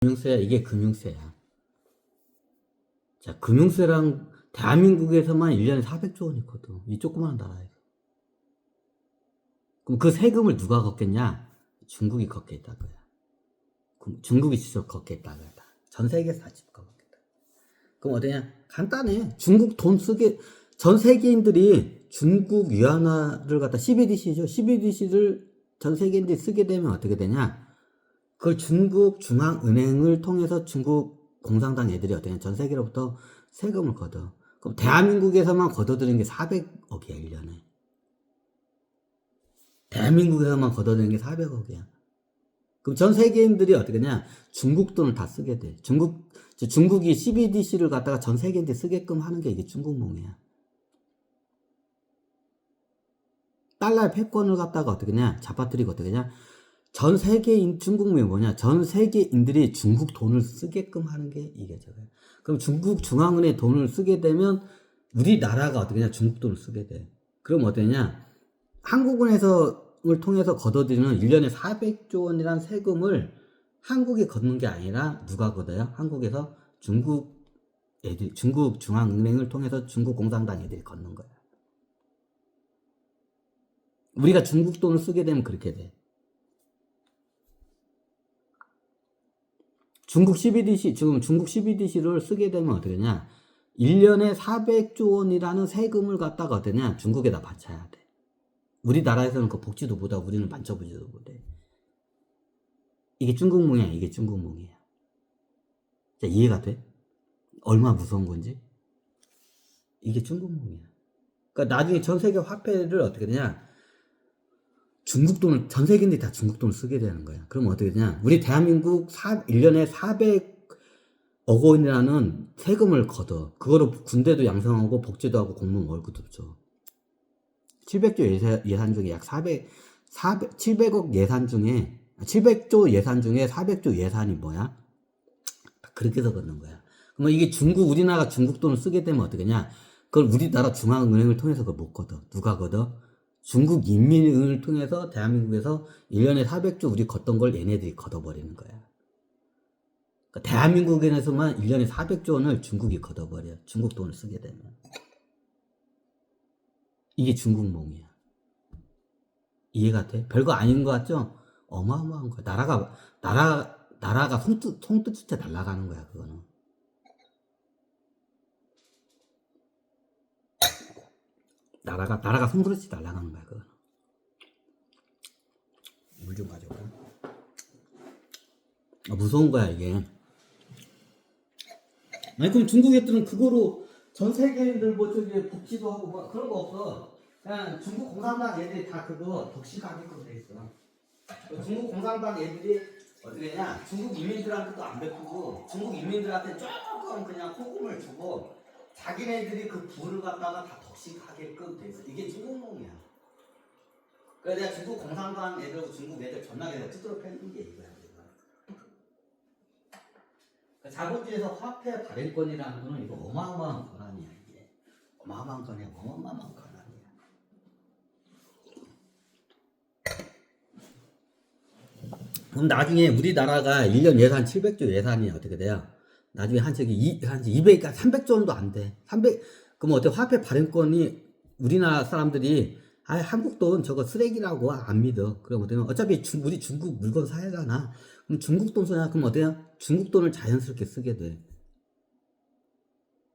금융세야. 이게 금융세야. 자, 금융세랑 대한민국에서만 1년에 400조 원 있거든. 이 조그마한 나라에서. 그럼 그 세금을 누가 걷겠냐? 중국이 걷겠다 거야. 중국이 직접 걷겠다 거야. 전 세계에서 다 집 걷겠다. 그럼 어떠냐? 간단해. 중국 돈 쓰게, 전 세계인들이 중국 위안화를 갖다 CBDC죠. CBDC를 전 세계인들이 쓰게 되면 어떻게 되냐? 그걸 중국 중앙은행을 통해서 중국 공산당 애들이 어떻게 전 세계로부터 세금을 걷어. 그럼 대한민국에서만 걷어들이는 게 400억이야, 1년에. 대한민국에서만 걷어들이는 게 400억이야. 그럼 전 세계인들이 어떻게 하냐? 중국 돈을 다 쓰게 돼. 중국이 CBDC를 갖다가 전 세계인들 쓰게끔 하는 게 이게 중국몽이야. 달러의 패권을 갖다가 어떻게 하냐? 잡아뜨리고 어떻게 하냐? 전 세계인, 중국몽이 뭐냐? 전 세계인들이 중국 돈을 쓰게끔 하는 게 이게 저거야. 그럼 중국 중앙은행 돈을 쓰게 되면 우리나라가 어떻게 하냐? 중국 돈을 쓰게 돼. 그럼 어떠냐? 한국은행을 통해서 걷어들이는 1년에 400조 원이라는 세금을 한국이 걷는 게 아니라 누가 걷어요? 한국에서 중국 중앙은행을 통해서 중국 공산당 애들이 걷는 거야. 우리가 중국 돈을 쓰게 되면 그렇게 돼. 중국 CBDC를 쓰게 되면 어떻게 되냐? 1년에 400조 원이라는 세금을 갖다가 어떠냐? 중국에다 바쳐야 돼. 우리나라에서는 그 복지도 못하고 우리는 만져보지도 못해. 이게 중국몽이야. 이게 중국몽이야. 자, 이해가 돼? 얼마나 무서운 건지? 이게 중국몽이야. 그러니까 나중에 전 세계 화폐를 어떻게 되냐? 중국 돈을, 전 세계인들이 다 중국 돈을 쓰게 되는 거야. 그럼 어떻게 되냐? 우리 대한민국 1년에 400억 원이라는 세금을 걷어. 그거로 군대도 양성하고 복지도 하고 공무원 월급도 줘. 700조 예산 중에 약 700억 예산 중에, 700조 예산 중에 400조 예산이 뭐야? 그렇게 해서 걷는 거야. 그러면 이게 우리나라가 중국 돈을 쓰게 되면 어떻게 냐? 그걸 우리나라 중앙은행을 통해서 그걸 못 걷어. 누가 걷어? 중국 인민은행을 통해서 대한민국에서 1년에 400조 우리 걷던 걸 얘네들이 걷어버리는 거야. 그러니까 대한민국에서만 1년에 400조 원을 중국이 걷어버려. 중국 돈을 쓰게 되면. 이게 중국몽이야. 이해가 돼? 별거 아닌 것 같죠? 어마어마한 거야. 나라가 손끝째 날아가는 거야, 그거는. 나라가 손끝째 날아가는 거야, 그거는. 물 좀 가져올까? 무서운 거야, 이게. 아니, 그럼 중국 애들은 그거로 전 세계인들 뭐 저기 복지도 하고 뭐 그런 거 없어. 그냥 중국 공산당 애들이 다 그거 덕식하게끔 돼 있어. 중국 공산당 애들이 어떻게 하냐? 중국 인민들한테도 안 베푸고 중국 인민들한테 조금 그냥 호금을 주고 자기네들이 그 부를 갖다가 다 덕식하게끔 돼 있어. 이게 중국몽이야. 그래서 내가 중국 공산당 애들하고 중국 애들 전락에서 뜯어 패는 게 이거야. 자본주의에서 화폐 발행권이라는 거는 이거 어마어마한 권한이야. 이게 어마어마한 권한이야. 어마어마한 권한이야. 그럼 나중에 우리나라가 1년 예산 700조 예산이 어떻게 돼요? 나중에 한 200, 300조 원도 안 돼. 그럼 어때? 화폐 발행권이 우리나라 사람들이 한국 돈 저거 쓰레기라고 안 믿어. 그럼 어때요? 어차피 우리 중국 물건 사야잖아. 그럼 중국 돈 써야, 그럼 어때요? 중국 돈을 자연스럽게 쓰게 돼.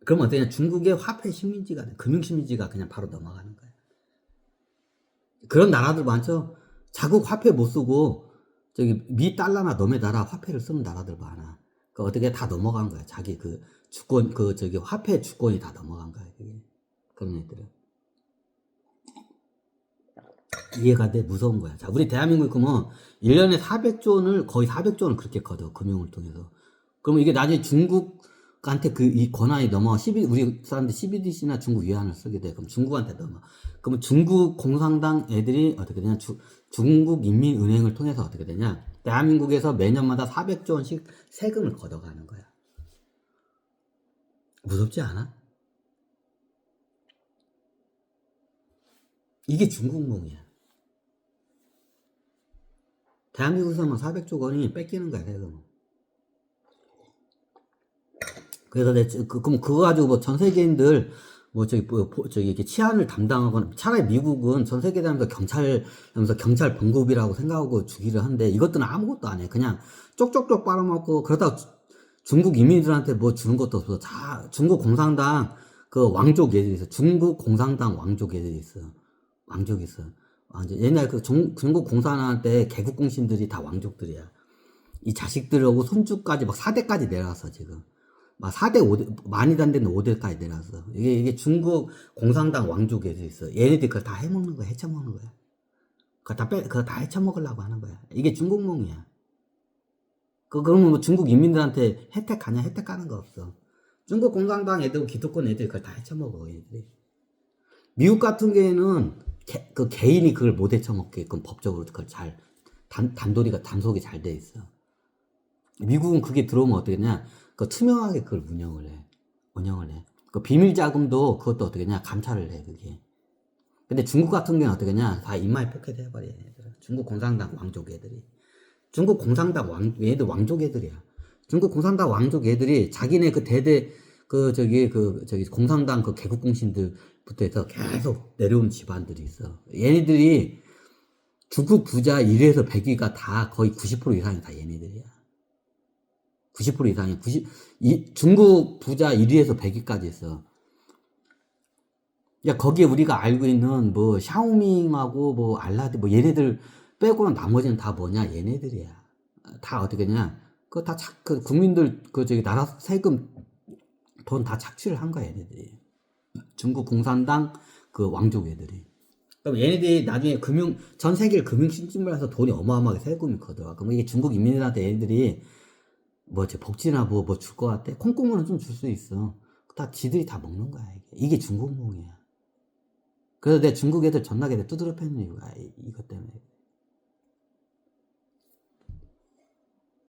그럼 어때요? 중국의 화폐 식민지가 돼. 금융 식민지가 그냥 바로 넘어가는 거야. 그런 나라들 많죠? 자국 화폐 못 쓰고 저기 미 달러나 너네 나라 화폐를 쓰는 나라들 많아. 그 어떻게 다 넘어간 거야. 자기 그 주권, 저기 화폐 주권이 다 넘어간 거야. 그게. 그런 애들은. 이해가 돼? 무서운 거야. 자, 우리 대한민국 그러면 1년에 400조 원을, 거의 400조 원을 그렇게 걷어. 금융을 통해서. 그러면 이게 나중에 중국한테 이 권한이 넘어. 우리 사람들 CBDC나 중국 위안을 쓰게 돼. 그럼 중국한테 넘어. 그러면 중국 공산당 애들이 어떻게 되냐? 중국 인민은행을 통해서 어떻게 되냐? 대한민국에서 매년마다 400조 원씩 세금을 걷어가는 거야. 무섭지 않아? 이게 중국몽이야. 대한민국에서만 400조 원이 뺏기는 거야, 세금을. 그래서 그럼 그거 가지고 뭐 전 세계인들 뭐 저기 이렇게 치안을 담당하거나 차라리 미국은 전 세계 다니면서 경찰 봉급이라고 생각하고 주기를 하는데 이것들은 아무것도 안 해. 그냥 쪽쪽쪽 빨아먹고 그러다가 중국 이민들한테 뭐 주는 것도 없어. 중국 공산당 그 왕족 애들이 있어. 중국 공산당 왕족 애들이 있어. 왕족이 있어. 완전 옛날 그 중국 공산당 때 개국공신들이 다 왕족들이야. 이 자식들하고 손주까지 막 4대까지 내려왔어, 지금. 막 4대, 5대, 많이 안 되는 5대까지 내려왔어. 이게 중국 공산당 왕족 애들이 있어. 얘네들이 그걸 다 해먹는 거야, 해쳐먹는 거야. 그거 다 해쳐먹으려고 하는 거야. 이게 중국몽이야. 그러면 뭐 중국 인민들한테 혜택 가냐? 혜택 가는 거 없어. 중국 공산당 애들, 기득권 애들이 그걸 다 해쳐먹어, 얘들이. 미국 같은 경우에는 그 개인이 그걸 못 해쳐먹게끔 법적으로 그걸 단속이 잘 돼 있어. 미국은 그게 들어오면 어떻게 하냐? 그 투명하게 그걸 운영을 해. 그 비밀 자금도 그것도 어떻게 하냐? 감찰을 해, 그게. 근데 중국 같은 경우는 어떻게 하냐? 다 입마에 포켓 해버려, 얘네들. 중국 공산당 왕족 애들이. 중국 공산당 얘들 왕족 애들이야. 중국 공산당 왕족 애들이 자기네 그 대대, 저기 공산당 그 개국공신들부터 해서 계속 내려온 집안들이 있어. 얘네들이 중국 부자 1위에서 100위가 다 거의 90% 이상이 다 얘네들이야. 90% 이상이 중국 부자 1위에서 100위까지 있어. 야, 거기에 우리가 알고 있는 뭐 샤오밍하고 뭐 알라딘 뭐 얘네들 빼고는 나머지는 다 뭐냐? 얘네들이야. 다 어떻게 냐 그거 다 국민들 나라 세금 돈 다 착취를 한 거야, 얘네들이. 중국 공산당 그 왕족 애들이. 그럼 얘네들이 나중에 전 세계를 금융 신진을 해서 돈이 어마어마하게 세금이 거둬. 그럼 이게 중국 인민들한테 얘네들이 복지나 뭐 줄 것 같아? 콩고물은 좀 줄 수 있어. 다 지들이 다 먹는 거야, 이게 중국몽이야. 그래서 내 중국 애들 존나게 두드려 패는 이유가 이것 때문에.